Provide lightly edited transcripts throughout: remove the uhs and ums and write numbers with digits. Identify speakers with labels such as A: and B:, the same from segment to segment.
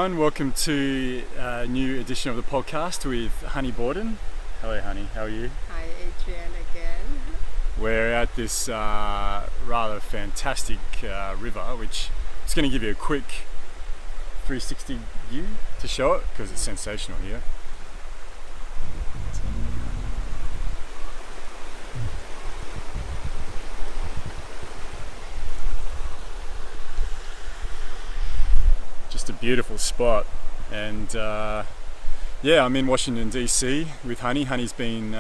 A: everyone. Welcome to a new edition of the podcast with Honi Borden. Hello, Honi. How are you?
B: Hi, Adrian, again.
A: We're at this rather fantastic river, which is going to give you a quick 360 view to show it because it's sensational here. Just a beautiful spot, and I'm in Washington DC with Honi. Honi's been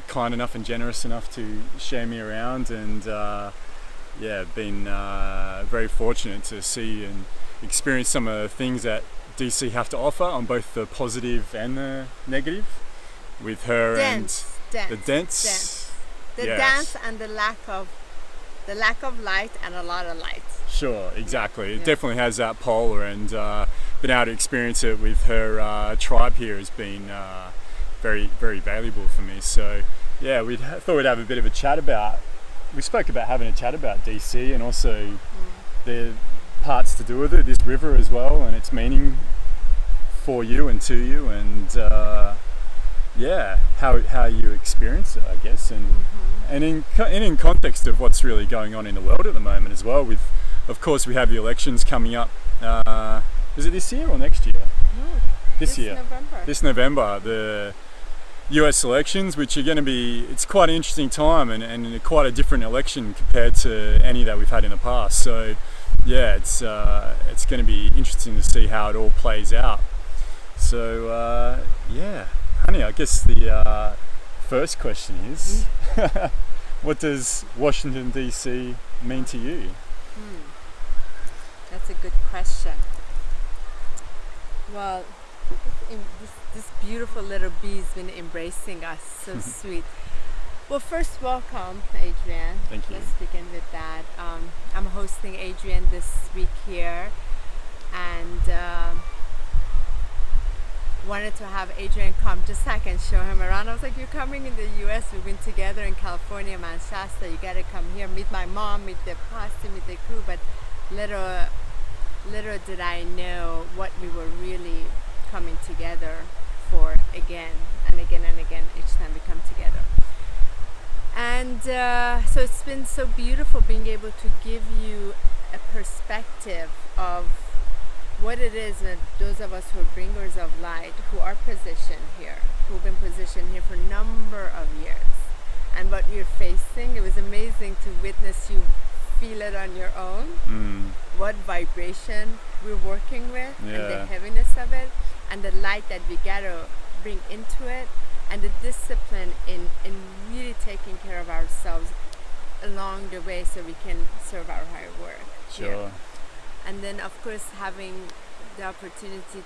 A: kind enough and generous enough to share me around, and been very fortunate to see and experience some of the things that DC have to offer on both the positive and the negative with her the dance.
B: Dance and the lack of light and a lot of light.
A: Sure, exactly. It definitely has that polar, and being able to experience it with her tribe here has been very, very valuable for me. So, we thought we'd have a bit of a chat about. We spoke about having a chat about DC and also the parts to do with it, this river as well, and its meaning for you and to you, and how you experience it, I guess, and in context of what's really going on in the world at the moment as well. With, of course, we have the elections coming up. Is it this year or next year?
B: No,
A: this year.
B: November.
A: This November, the US elections, which are going to be, it's quite an interesting time and quite a different election compared to any that we've had in the past. So, it's going to be interesting to see how it all plays out. So, Honi, I guess the first question is, what does Washington DC mean to you?
B: That's a good question. Well, this beautiful little bee's been embracing us, so sweet. Well, first, welcome, Adrian.
A: Thank you.
B: Let's begin with that. I'm hosting Adrian this week here, and wanted to have Adrian come just so I can show him around. I was like, you're coming in the US, we've been together in California, Manchester, you gotta come here, meet my mom, meet the pastor, meet the crew, but little did I know what we were really coming together for again and again and again each time we come together. And so it's been so beautiful being able to give you a perspective of what it is that those of us who are bringers of light, who are positioned here, who've been positioned here for a number of years, and what we're facing. It was amazing to witness you feel it on your own, what vibration we're working with, and the heaviness of it, and the light that we gotta bring into it, and the discipline in really taking care of ourselves along the way so we can serve our higher work.
A: Sure.
B: Here. And then, of course, having the opportunity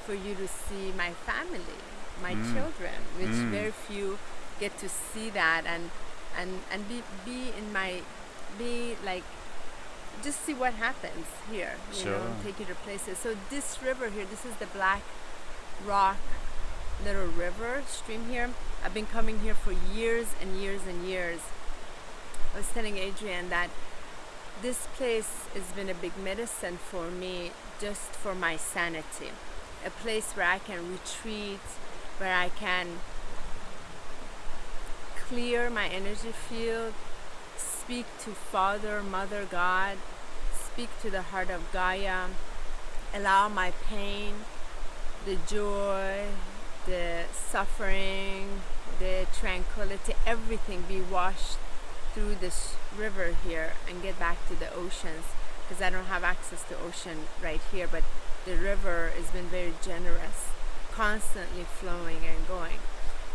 B: for you to see my family, my children, which very few get to see that, and just see what happens here, you know, take you to places. So this river here, this is the Black Rock little river stream here. I've been coming here for years and years and years. I was telling Adrian that this place has been a big medicine for me, just for my sanity. A place where I can retreat, where I can clear my energy field, speak to Father, Mother, God, speak to the heart of Gaia, allow my pain, the joy, the suffering, the tranquility, everything be washed through this river here and get back to the oceans, because I don't have access to ocean right here, but the river has been very generous, constantly flowing and going.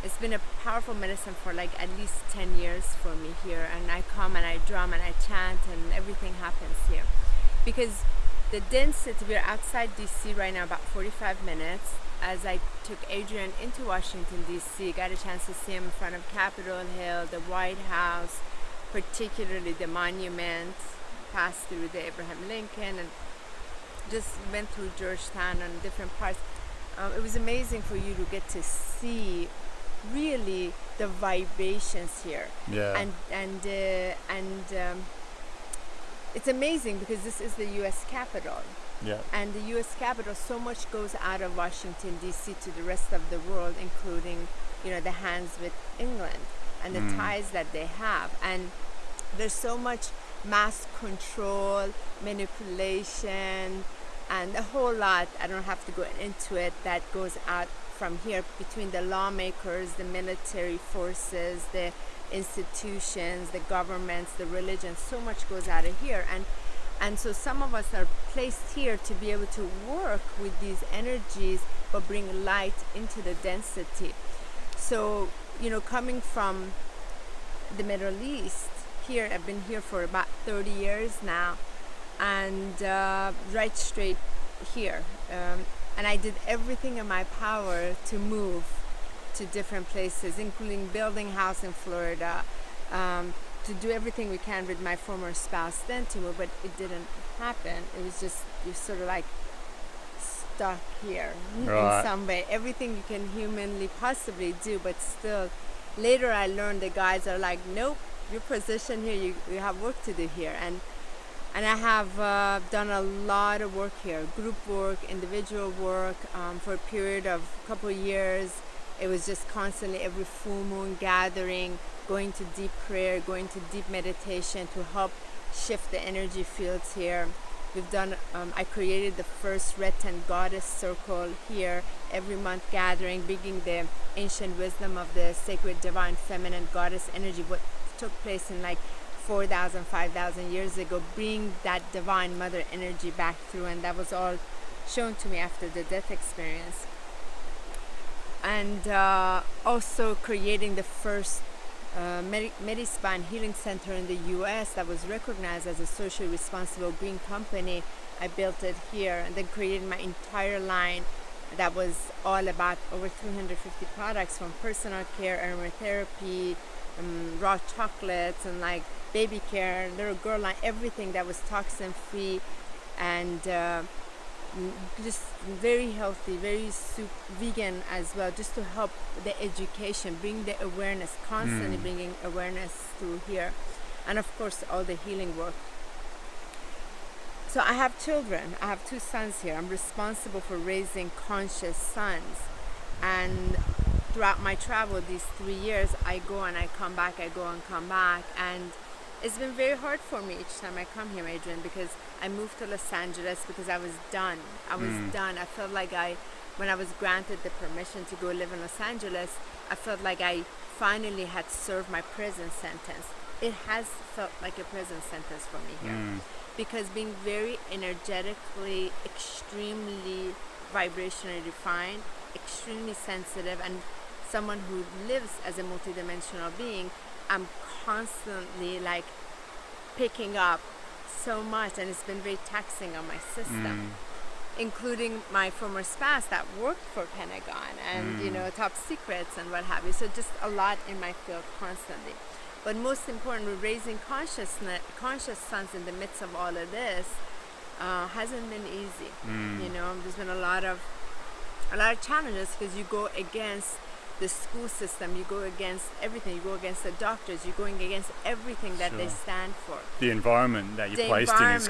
B: It's been a powerful medicine for like at least 10 years for me here, and I come and I drum and I chant and everything happens here. Because the density, we're outside DC right now about 45 minutes. As I took Adrian into Washington DC, got a chance to see him in front of Capitol Hill, the White House, particularly the monument, passed through the Abraham Lincoln, and just went through Georgetown and different parts. It was amazing for you to get to see really the vibrations here. And it's amazing because this is the U.S. Capitol.
A: Yeah.
B: And the U.S. Capitol, so much goes out of Washington, D.C. to the rest of the world, including, the hands with England and the ties that they have. And there's so much mass control, manipulation, and a whole lot, I don't have to go into it, that goes out from here between the lawmakers, the military forces, the institutions, the governments, the religions. So much goes out of here. And so some of us are placed here to be able to work with these energies, but bring light into the density. So, coming from the Middle East, here, I've been here for about 30 years now, and right straight here. And I did everything in my power to move to different places, including building a house in Florida, to do everything we can with my former spouse then to move, but it didn't happen. It was just, you're sort of like stuck here in some way. Everything you can humanly possibly do, but still, later I learned the guys are like, nope, your position here, you have work to do here. And I have done a lot of work here, group work, individual work, for a period of a couple of years. It was just constantly every full moon gathering, going to deep prayer, going to deep meditation to help shift the energy fields here. We've done, I created the first Retan Goddess Circle here, every month gathering, bringing the ancient wisdom of the sacred divine feminine goddess energy, what took place in like 4,000, 5,000 years ago, bring that divine mother energy back through, and that was all shown to me after the death experience. And also creating the first Medi-Spa and Healing Center in the U.S. that was recognized as a socially responsible green company. I built it here, and then created my entire line that was all about over 350 products, from personal care, aromatherapy, raw chocolates, and like baby care, little girl line, everything that was toxin free, and just very healthy, very vegan as well, just to help the education, bring the awareness, constantly bringing awareness through here, and of course all the healing work. So I have children. I have 2 sons here. I'm responsible for raising conscious sons, and throughout my travel these 3 years, I go and I come back, I go and come back, and it's been very hard for me each time I come here, Adrian, because I moved to Los Angeles because I was done. I felt like when I was granted the permission to go live in Los Angeles, I felt like I finally had served my prison sentence. It has felt like a prison sentence for me here, because being very energetically, extremely vibrationally refined, extremely sensitive, and someone who lives as a multidimensional being, I'm constantly like picking up so much, and it's been very taxing on my system, including my former spouse that worked for Pentagon and top secrets and what have you. So just a lot in my field constantly. But most important, we're raising conscious sons in the midst of all of this. Hasn't been easy. There's been a lot of challenges, because you go against the school system, you go against everything, you go against the doctors, you're going against everything that they stand for.
A: The environment that you're placed in is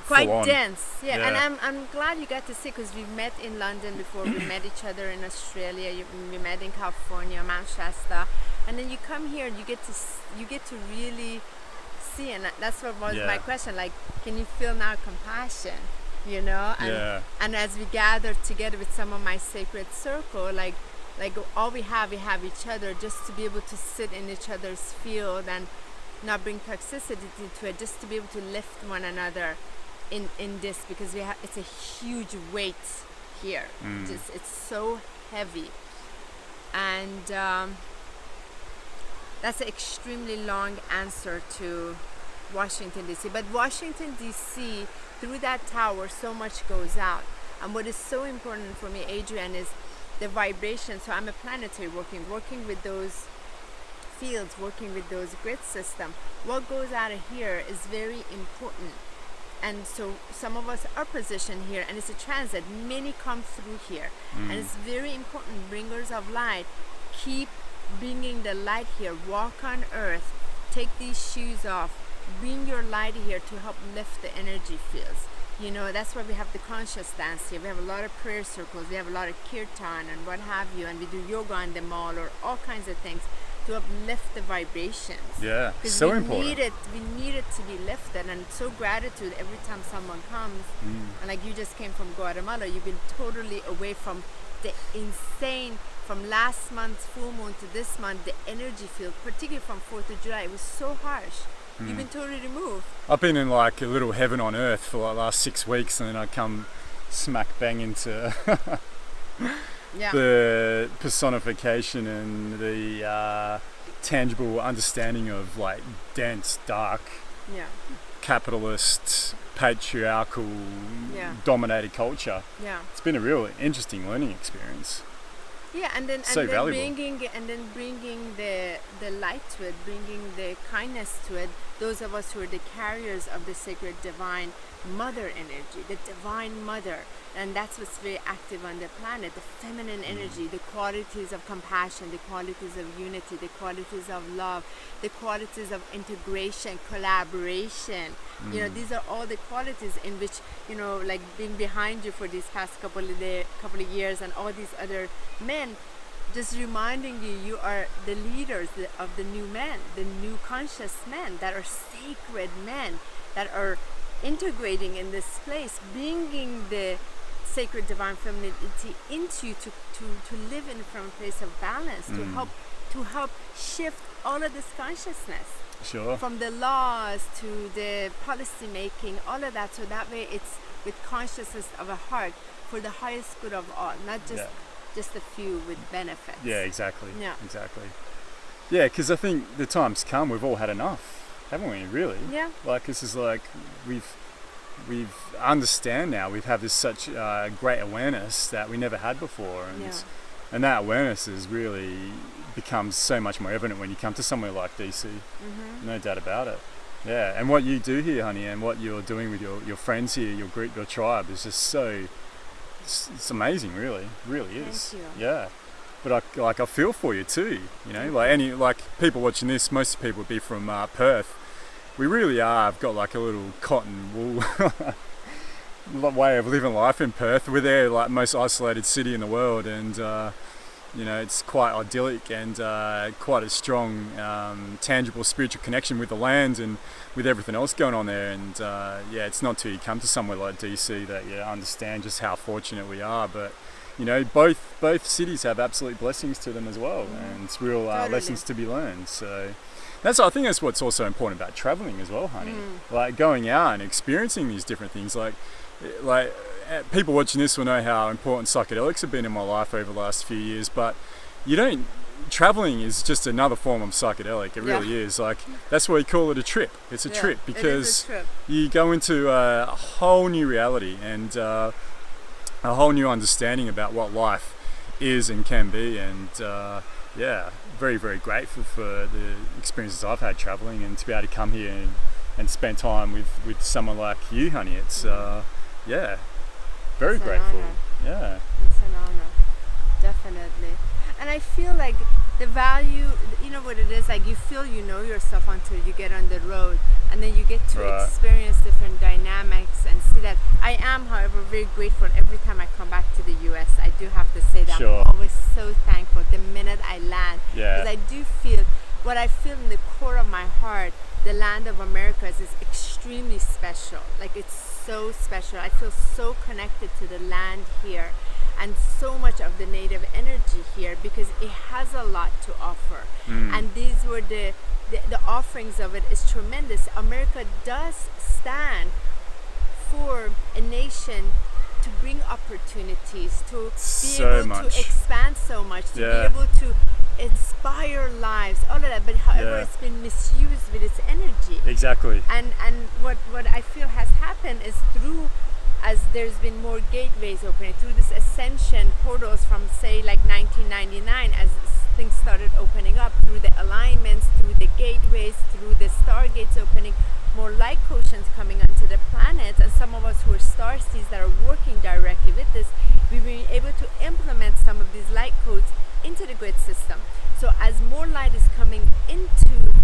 A: quite
B: dense. Yeah. And I'm glad you got to see, because we've met in London before, we met each other in Australia, we met in California, Mount Shasta, and then you come here and you get to really see, and that's what was my question, like, can you feel now compassion? And as we gathered together with some of my sacred circle, like all we have each other, just to be able to sit in each other's field and not bring toxicity to it, just to be able to lift one another in this, because it's a huge weight here. It's so heavy, and that's an extremely long answer to Washington DC. But Washington DC, through that tower, so much goes out, and what is so important for me, Adrian, is the vibration. So I'm a planetary working with those fields, working with those grid system. What goes out of here is very important. And so some of us are positioned here, and it's a transit. Many come through here, and it's very important. Bringers of light, keep bringing the light here. Walk on earth, take these shoes off, bring your light here to help lift the energy fields. You know, that's why we have the conscious dance here. We have a lot of prayer circles, we have a lot of kirtan and what have you, and we do yoga in the mall or all kinds of things to uplift the vibrations.
A: Yeah,
B: Because
A: so
B: we
A: important.
B: need it to be lifted, and so gratitude every time someone comes. And like you just came from Guatemala, you've been totally away from the insane, from last month's full moon to this month, the energy field, particularly from 4th of July, it was so harsh. You've been totally removed.
A: I've been in like a little heaven on earth for like the last 6 weeks, and then I come smack bang into
B: Yeah.
A: the personification and the tangible understanding of like dense, dark,
B: Yeah.
A: capitalist, patriarchal,
B: Yeah.
A: dominated culture.
B: Yeah.
A: It's been a real interesting learning experience.
B: Yeah, and then
A: So valuable.
B: bringing the light to it, bringing the kindness to it. Those of us who are the carriers of the sacred divine mother energy, the divine mother, and that's what's very active on the planet. The feminine energy, the qualities of compassion, the qualities of unity, the qualities of love, the qualities of integration, collaboration. You know, these are all the qualities in which, you know, like being behind you for these past couple of years, and all these other men, just reminding you, you are the leaders of the new men, the new conscious men that are sacred men that are integrating in this place, bringing the sacred divine femininity into you to live in from a place of balance, to help shift all of this consciousness.
A: Sure.
B: From the laws to the policy making, all of that, so that way it's with consciousness of a heart for the highest good of all, not just a few with benefits.
A: Yeah, exactly.
B: Yeah.
A: Exactly. Yeah, because I think the time's come. We've all had enough, haven't we? Really?
B: Yeah.
A: Like this is like we've understand now. We've had this such great awareness that we never had before, and that awareness has really becomes so much more evident when you come to somewhere like DC. No doubt about it. Yeah, and what you do here, honey, and what you're doing with your friends here, your group, your tribe, is just so it's amazing. Really is.
B: Thank you.
A: Yeah, but I feel for you too. You know, like people watching this, most people would be from Perth. We really are. I've got like a little cotton wool way of living life in Perth. We're there, like most isolated city in the world, and you know, it's quite idyllic and quite a strong, tangible spiritual connection with the land and with everything else going on there. And yeah, it's not till you come to somewhere like DC that you understand just how fortunate we are. But you know, both cities have absolute blessings to them as well, and it's real lessons to be learned. So. I think that's what's also important about traveling as well, honey. Like going out and experiencing these different things. Like people watching this will know how important psychedelics have been in my life over the last few years. But traveling is just another form of psychedelic. It really is. Like that's why we call it a trip. It's a trip because you go into a whole new reality and a whole new understanding about what life is and can be. And yeah, very, very grateful for the experiences I've had traveling, and to be able to come here and spend time with someone like you, honey. It's yeah, very grateful. Yeah,
B: it's an honor, definitely. And I feel like the value, you know what it is, like you feel you know yourself until you get on the road, and then you get to experience different dynamics and see that. I am, however, very grateful every time I come back to the US. I do have to say that I'm always so thankful the minute I land, because I do feel what I feel in the core of my heart. The land of Americas is extremely special. Like it's so special. I feel so connected to the land here, and so much of the native energy here, because it has a lot to offer. And these were the offerings of it is tremendous. America does stand for a nation to bring opportunities, to be able to expand so much, to be able to inspire lives, all of that. But however, it's been misused with its energy.
A: Exactly.
B: And what I feel has happened is through, as there's been more gateways opening, through this ascension portals from say like 1999, as things started opening up, through the alignments, through the gateways, through the stargates opening, more light quotients coming onto the planet, and some of us who are starseeds that are working directly with this, we've been able to implement some of these light codes into the grid system. So as more light is coming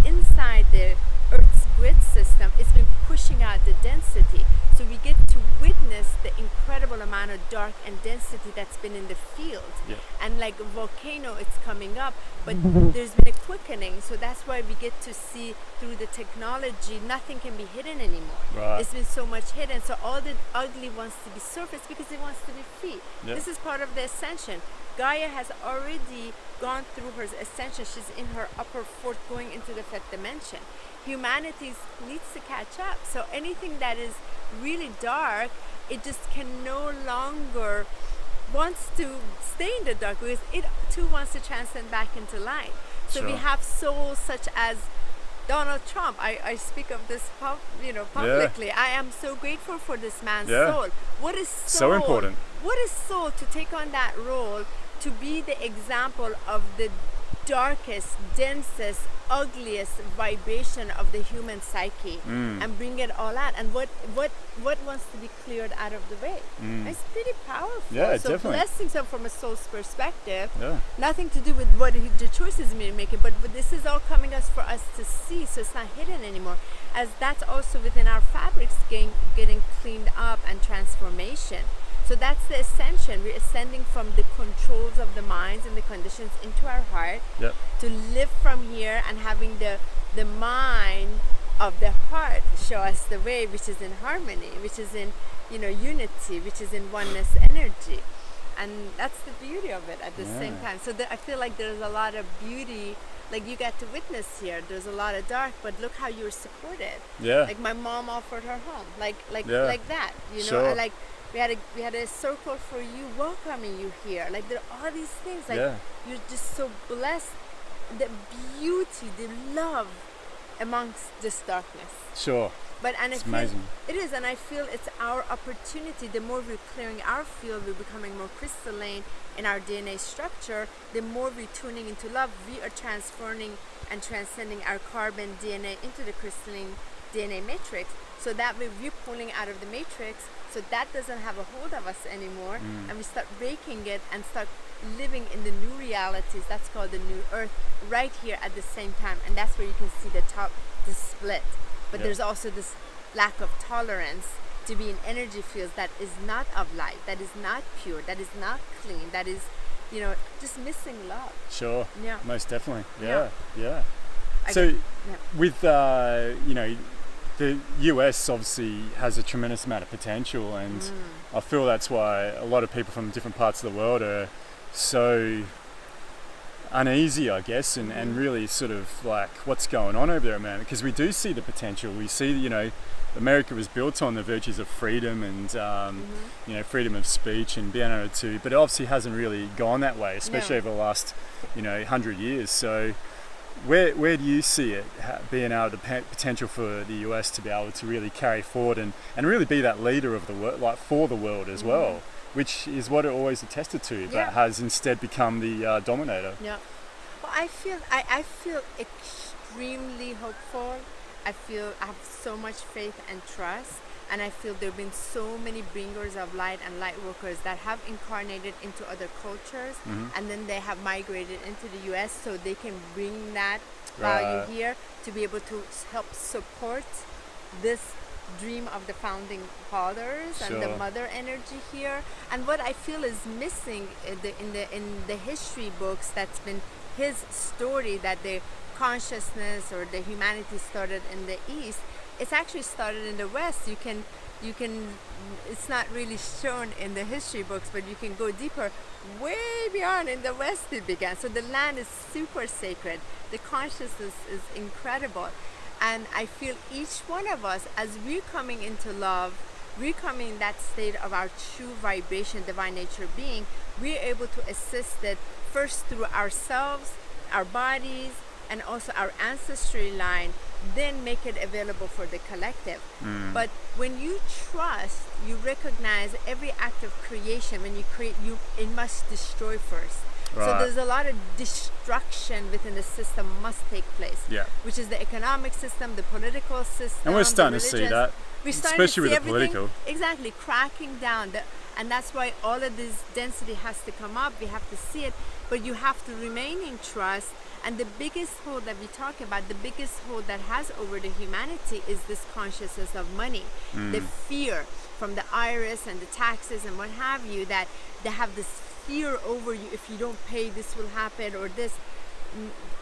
B: inside the Earth's grid system, it's been pushing out the density. So we get to witness the incredible amount of dark and density that's been in the field.
A: Yeah.
B: And like a volcano, it's coming up, but there's been a quickening. So that's why we get to see through the technology, nothing can be hidden anymore.
A: Right.
B: It's been so much hidden. So all the ugly wants to be surfaced because it wants to be free.
A: Yeah.
B: This is part of the ascension. Gaia has already gone through her ascension. She's in her upper fourth, going into the fifth dimension. Humanity needs to catch up. So anything that is really dark, it just can no longer wants to stay in the dark because it too wants to transcend back into light. So we have souls such as Donald Trump. I speak of this publicly.
A: Yeah.
B: I am so grateful for this man's
A: Yeah.
B: soul. What is soul?
A: So important.
B: What is soul to take on that role, to be the example of the darkest, densest, ugliest vibration of the human psyche and bring it all out, and what wants to be cleared out of the way. It's pretty powerful.
A: Yeah,
B: so
A: definitely.
B: blessings are from a soul's perspective.
A: Yeah.
B: Nothing to do with what the choices we're making, but this is all coming us for us to see, so it's not hidden anymore, as that's also within our fabrics getting cleaned up and transformation. So that's the ascension. We're ascending from the controls of the minds and the conditions into our heart,
A: Yep.
B: to live from here and having the mind of the heart show us the way, which is in harmony, which is in unity, which is in oneness energy. And that's the beauty of it at the same time. So I feel like there's a lot of beauty, like you got to witness here. There's a lot of dark, but look how you were supported.
A: Yeah.
B: Like my mom offered her home, like
A: Yeah.
B: like that,
A: Sure.
B: like we had a circle for you, welcoming you here. Like there are all these things. Like
A: Yeah.
B: you're just so blessed. The beauty, the love amongst this darkness.
A: Sure. It's amazing.
B: It is, and I feel it's our opportunity. The more we're clearing our field, we're becoming more crystalline in our DNA structure. The more we're tuning into love, we are transforming and transcending our carbon DNA into the crystalline DNA matrix. So that way we're pulling out of the matrix, so that doesn't have a hold of us anymore, and we start breaking it and start living in the new realities. That's called the new earth, right here at the same time. And that's where you can see the split. But
A: Yeah.
B: there's also this lack of tolerance to be in energy fields that is not of light, that is not pure, that is not clean, that is, just missing love.
A: Sure.
B: Yeah.
A: Most definitely.
B: Yeah.
A: Yeah. So with the US obviously has a tremendous amount of potential, and I feel that's why a lot of people from different parts of the world are so uneasy, I guess, and really sort of like, what's going on over there, man? Because we do see the potential. We see, America was built on the virtues of freedom and, freedom of speech and being able to, but it obviously hasn't really gone that way, especially over the last, 100 years. So where do you see it being able to potential for the US to be able to really carry forward and really be that leader of the world, like for the world as well, which is what it always attested to, but has instead become the dominator?
B: Yeah. Well, I feel extremely hopeful. I have so much faith and trust, and I feel there have been so many bringers of light and light workers that have incarnated into other cultures, and then they have migrated into the US, so they can bring that value here to be able to help support this dream of the founding fathers and the mother energy here. And what I feel is missing in the history books, that's been his story, that the consciousness or the humanity started in the East. It's actually started in the West. You can it's not really shown in the history books, but you can go deeper, way beyond. In the West it began. So the land is super sacred. The consciousness is incredible. And I feel each one of us, as we're coming into love, we're coming in that state of our true vibration, divine nature being, we're able to assist it first through ourselves, our bodies, and also our ancestry line, then make it available for the collective. But when you trust, you recognize every act of creation. When you create, it must destroy first.
A: Right.
B: So there's a lot of destruction within the system must take place, which is the economic system, the political system.
A: And we're starting to see that,
B: we're starting
A: especially
B: to see
A: with the political.
B: Exactly, cracking down. And that's why all of this density has to come up. We have to see it, but you have to remain in trust. And the biggest hold that we talk about, the biggest hold that has over the humanity is this consciousness of money, the fear from the IRS and the taxes and what have you, that they have this fear over you. If you don't pay, this will happen, or this.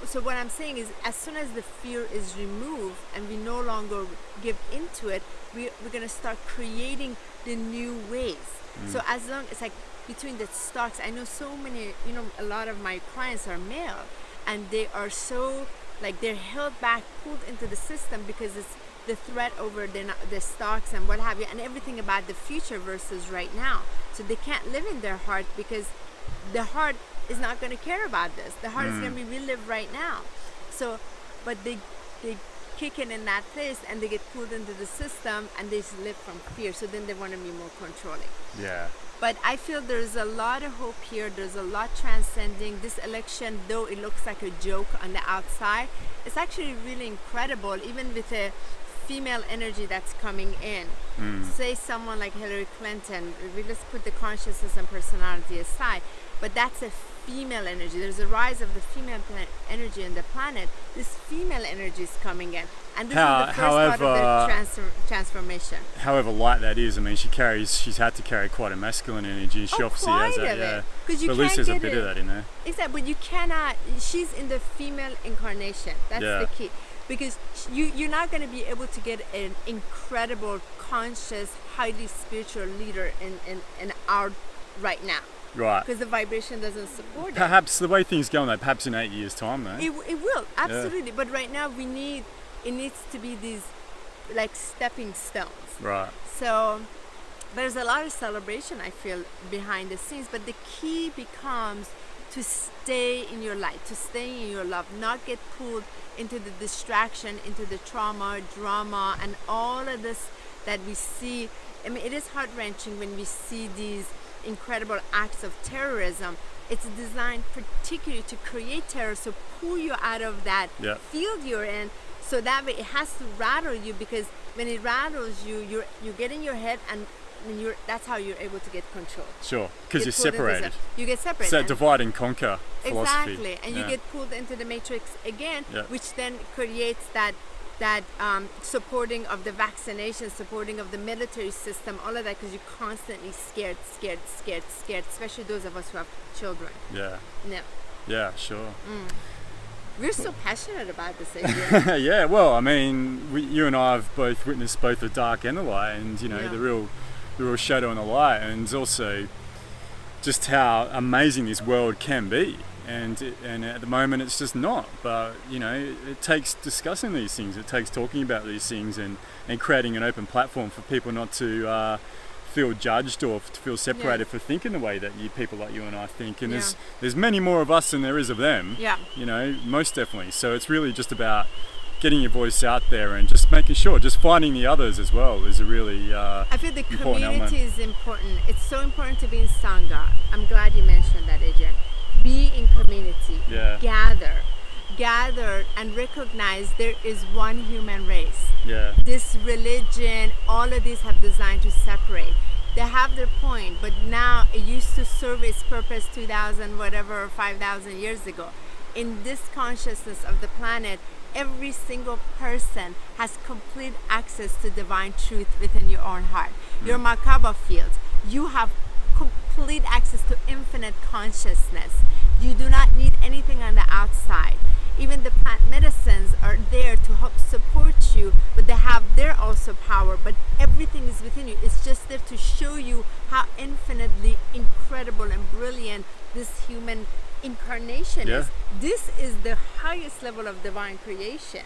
B: So what I'm saying is, as soon as the fear is removed and we no longer give into it, we're going to start creating the new ways. So as long as, like, between the stocks, I know so many, a lot of my clients are male, and they are so, like, they're held back, pulled into the system because it's the threat over the stocks and what have you, and everything about the future versus right now. So they can't live in their heart because the heart is not going to care about this. The heart is going to be, we live right now. So, but they kick in that place, and they get pulled into the system, and they live from fear. So then they want to be more controlling.
A: Yeah.
B: But I feel there's a lot of hope here. There's a lot transcending. This election, though it looks like a joke on the outside, it's actually really incredible, even with the female energy that's coming in. Say someone like Hillary Clinton, we just put the consciousness and personality aside, but that's a female energy. There's a rise of the female energy in the planet. This female energy is coming in, and this is the first part of the transformation.
A: However light that is, I mean, she's had to carry quite a masculine energy. She obviously has that, yeah.
B: But
A: at least there's a bit of that in there.
B: Exactly, but you cannot. She's in the female incarnation. That's the key. Because you're not going to be able to get an incredible, conscious, highly spiritual leader in our right now.
A: Right.
B: Because the vibration doesn't support it.
A: Perhaps the way things go, though, perhaps in 8 years' time, though.
B: It will, absolutely. Yeah. But right now, it needs to be these, like, stepping stones.
A: Right.
B: So there's a lot of celebration, I feel, behind the scenes. But the key becomes to stay in your light, to stay in your love, not get pulled into the distraction, into the trauma, drama, and all of this that we see. I mean, it is heart-wrenching when we see these incredible acts of terrorism. It's designed particularly to create terror, so pull you out of that field you're in, so that way it has to rattle you, because when it rattles you, you get in your head, and that's how you're able to get control. Sure,
A: because you're separated.
B: You get separated.
A: It's that divide and conquer philosophy.
B: Exactly, and you get pulled into the matrix again, which then creates that supporting of the vaccination, supporting of the military system, all of that, because you're constantly scared, especially those of us who have children.
A: Yeah.
B: No.
A: Yeah, sure.
B: We're so passionate about this, Adrian.
A: Yeah, well, I mean, you and I have both witnessed both the dark and the light, and the real shadow and the light, and also just how amazing this world can be. And at the moment it's just not, but it takes discussing these things, it takes talking about these things, and creating an open platform for people not to feel judged or to feel separated for thinking the way that people like you and I think. And there's many more of us than there is of them. Most definitely. So it's really just about getting your voice out there and just making sure, just finding the others as well is a really
B: I feel the community
A: element.
B: Is important. It's so important to be in Sangha. I'm glad you mentioned that, Adrian. Be in community, gather and recognize there is one human race. This religion, all of these have designed to separate. They have their point, but now it used to serve its purpose 2,000 whatever or 5,000 years ago. In this consciousness of the planet, every single person has complete access to divine truth within your own heart. Your Merkaba field, you have complete access to infinite consciousness. You do not need anything on the outside. Even the plant medicines are there to help support you, but they have their also power, but everything is within you. It's just there to show you how infinitely incredible and brilliant this human incarnation is. This is the highest level of divine creation.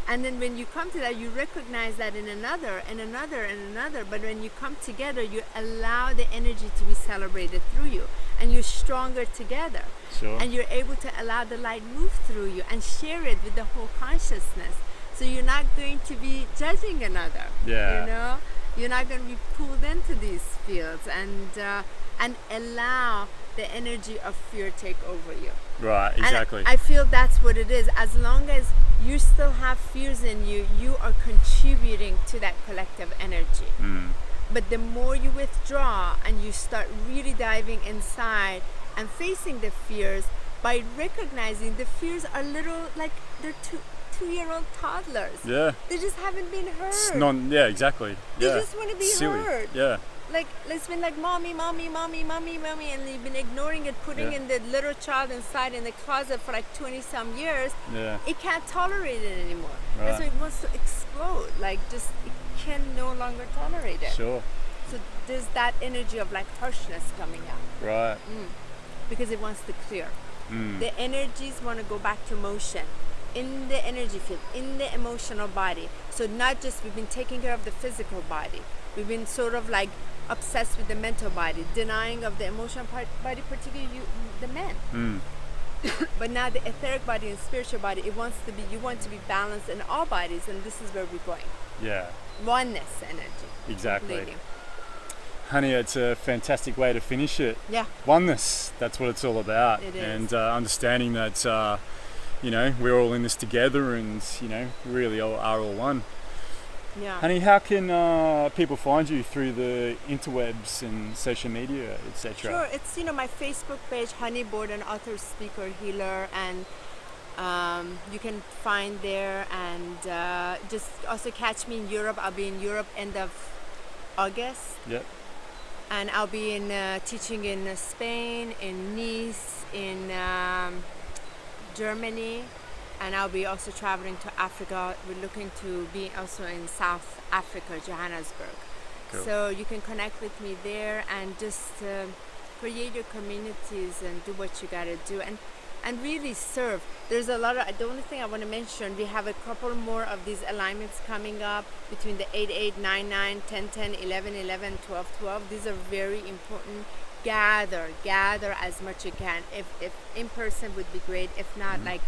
B: And then when you come to that, you recognize that in another and another and another, but when you come together, you allow the energy to be celebrated through you, and you're stronger together. And you're able to allow the light move through you and share it with the whole consciousness. So you're not going to be judging another. You're not going to be pulled into these fields and allow the energy of fear take over you.
A: Right, exactly.
B: And I feel that's what it is. As long as you still have fears in you, you are contributing to that collective energy. But the more you withdraw and you start really diving inside and facing the fears, by recognizing the fears are little, like they're two-year-old toddlers.
A: Yeah.
B: They just haven't been heard.
A: Yeah, exactly.
B: They
A: Yeah.
B: just want to be
A: Silly.
B: heard.
A: Yeah.
B: Like, it's been like mommy, mommy, mommy, mommy, mommy, and you've been ignoring it, putting
A: Yeah.
B: in the little child inside in the closet for like 20 some years.
A: Yeah.
B: It can't tolerate it anymore.
A: Right.
B: And so it wants to explode. Like, just, it can no longer tolerate it.
A: Sure.
B: So there's that energy of like harshness coming out
A: Right.
B: because it wants to clear.
A: Mm.
B: The energies want to go back to motion in the energy field, in the emotional body. So not just we've been taking care of the physical body. We've been sort of like obsessed with the mental body, denying of the emotional body, particularly the men.
A: Mm.
B: But now the etheric body and spiritual body, you want to be balanced in all bodies, and this is where we're going.
A: Yeah.
B: Oneness energy.
A: Exactly.
B: Completely.
A: Honey, it's a fantastic way to finish it.
B: Yeah.
A: Oneness, that's what it's all about.
B: It is.
A: And understanding that, we're all in this together and, we really are all one.
B: Yeah.
A: Honey, how can people find you through the interwebs and social media, etc.?
B: Sure, it's my Facebook page, Honi Borden, author, speaker, healer, and you can find there, and just also catch me in Europe. I'll be in Europe end of August.
A: Yep.
B: And I'll be teaching in Spain, in Nice, in Germany, and I'll be also traveling to Africa. We're looking to be also in South Africa, Johannesburg.
A: Cool.
B: So you can connect with me there and just create your communities and do what you gotta do and really serve. There's a lot of, the only thing I want to mention, we have a couple more of these alignments coming up between the 8-8, 9-9, 10-10, 11-11, 12-12. These are very important. Gather as much as you can. If in person would be great, if not, like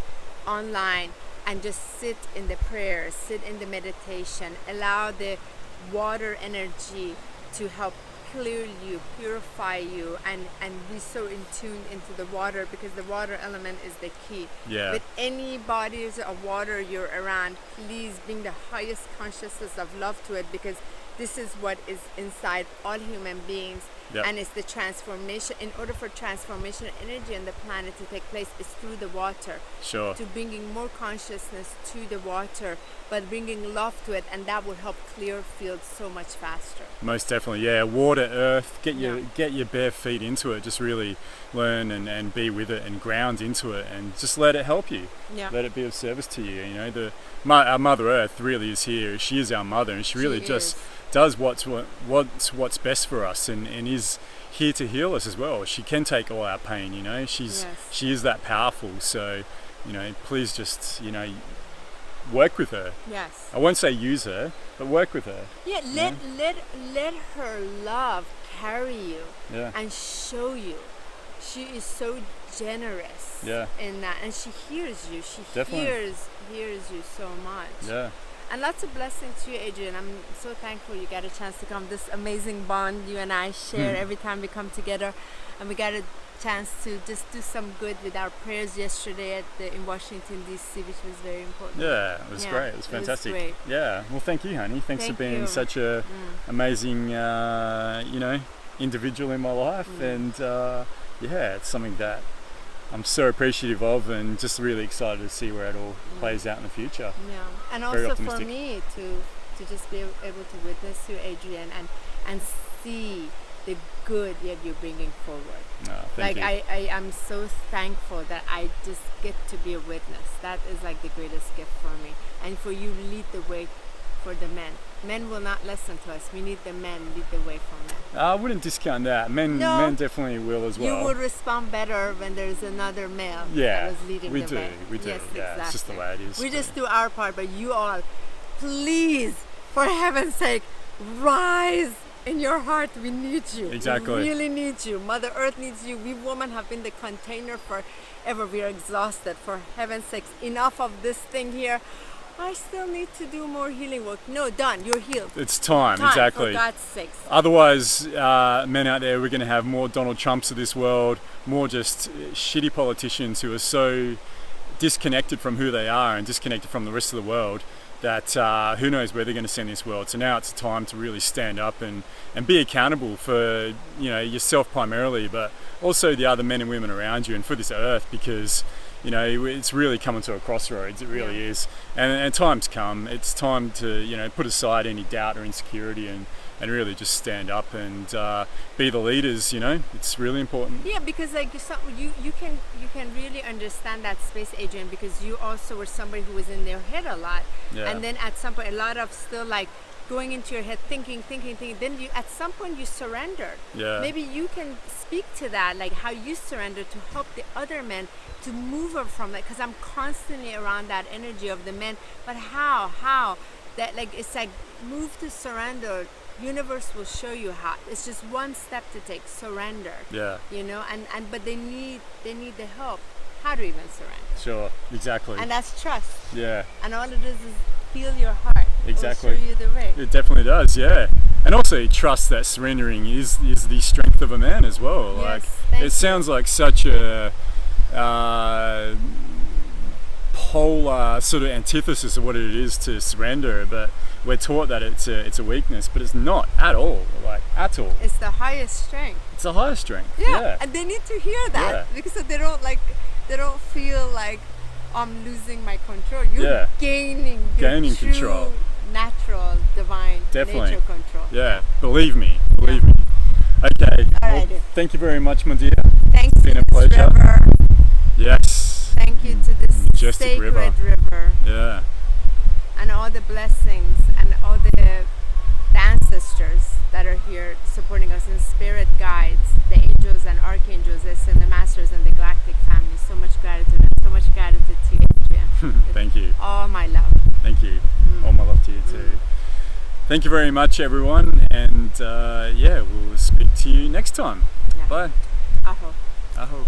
B: online, and just sit in the prayer, sit in the meditation, allow the water energy to help clear you, purify you, and be so in tune into the water, because the water element is the key.
A: Yeah.
B: With any bodies of water you're around, please bring the highest consciousness of love to it, because this is what is inside all human beings.
A: Yep.
B: And it's the transformation. In order for transformation energy on the planet to take place, it's through the water.
A: Sure.
B: To bringing more consciousness to the water, but bringing love to it, and that will help clear fields so much faster.
A: Most definitely, yeah. Water, earth, get your bare feet into it. Just really learn and be with it and ground into it, and just let it help you.
B: Yeah.
A: Let it be of service to you. Our Mother Earth really is here. She is our mother, and she really just does what's best for us, and is here to heal us as well. She can take all our pain. She is that powerful. So, please just work with her.
B: Yes.
A: I won't say use her, but work with her.
B: Yeah. Let her love carry you.
A: Yeah.
B: And show you. She is so generous.
A: Yeah.
B: In that, and she hears you. She
A: Definitely.
B: hears you so much.
A: Yeah.
B: And lots of blessings to you, Adrian. I'm so thankful you got a chance to come. This amazing bond you and I share every time we come together, and we got a chance to just do some good with our prayers yesterday in Washington D.C., which was very important.
A: Yeah, it was great. It was fantastic.
B: It was great.
A: Yeah. Well, thank you, honey. Thanks for being
B: you.
A: such a amazing, individual in my life, and it's something that I'm so appreciative of, and just really excited to see where it all plays out in the future.
B: Yeah, and
A: Very
B: also for
A: optimistic.
B: me to just be able to witness you, Adrian, and see the good that you're bringing forward.
A: Thank you.
B: I am so thankful that I just get to be a witness. That is like the greatest gift for me, and for you lead the way for the men. Men will not listen to us. We need the men lead the way for men.
A: I wouldn't discount that. Men definitely will as well.
B: You would respond better when there's another male that is leading
A: we
B: the
A: do.
B: way.
A: We do.
B: Yes,
A: Yeah,
B: exactly.
A: it's just the way it is.
B: We just do our part, but you all, please, for heaven's sake, rise in your heart. We need you.
A: Exactly.
B: We really need you. Mother Earth needs you. We women have been the container forever. We are exhausted. For heaven's sakes, enough of this thing here. I still need to do more healing work. No, done. You're healed.
A: It's time, exactly.
B: For God's sakes.
A: Otherwise, men out there, we're going to have more Donald Trumps of this world, more just shitty politicians who are so disconnected from who they are and disconnected from the rest of the world that who knows where they're going to send this world. So now it's time to really stand up and be accountable for, you know, yourself primarily, but also the other men and women around you and for this earth, because, you know, it's really coming to a crossroads. It really is. And time's come. It's time to, you know, put aside any doubt or insecurity and really just stand up and be the leaders, you know. It's really important.
B: Yeah, because like you can really understand that space, Adrian, because you also were somebody who was in their head a lot.
A: Yeah.
B: And then at some point, a lot of still like going into your head, thinking. Then you, at some point, you surrendered.
A: Yeah.
B: Maybe you can speak to that, like how you surrendered to help the other men to move up from that. Because I'm constantly around that energy of the men. But how? That like it's like move to surrender. Universe will show you how. It's just one step to take. Surrender.
A: Yeah.
B: You know, and but they need the help. How to even surrender.
A: Sure. Exactly.
B: And that's trust.
A: Yeah.
B: And all it is feel your heart.
A: Exactly.
B: It'll show you the way.
A: It definitely does, yeah. And also trust that surrendering is the strength of a man as well.
B: Yes,
A: like
B: thank you.
A: sounds like such a polar sort of antithesis of what it is to surrender, but we're taught that it's a weakness, but it's not at all. Like at all.
B: It's the highest strength.
A: It's the highest strength.
B: Yeah. And they need to hear that.
A: Yeah.
B: Because they don't feel like I'm losing my control. You're gaining your true,
A: control.
B: Natural, divine
A: Definitely.
B: nature control.
A: Yeah. Believe me. Okay.
B: All
A: Well,
B: right.
A: thank you very much, my dear.
B: Thanks
A: It's been a pleasure.
B: River.
A: Yes.
B: Thank you to this
A: Majestic
B: sacred
A: river. Yeah.
B: And all the blessings and all the ancestors that are here supporting us, and spirit guides, the angels and archangels, and the masters and the galactic family. So much gratitude, and so much gratitude to you, Adrian.
A: Thank you.
B: All my love.
A: Thank you. All my love to you too. Thank you very much, everyone. And we'll speak to you next time.
B: Yeah.
A: Bye.
B: Aho.
A: Aho.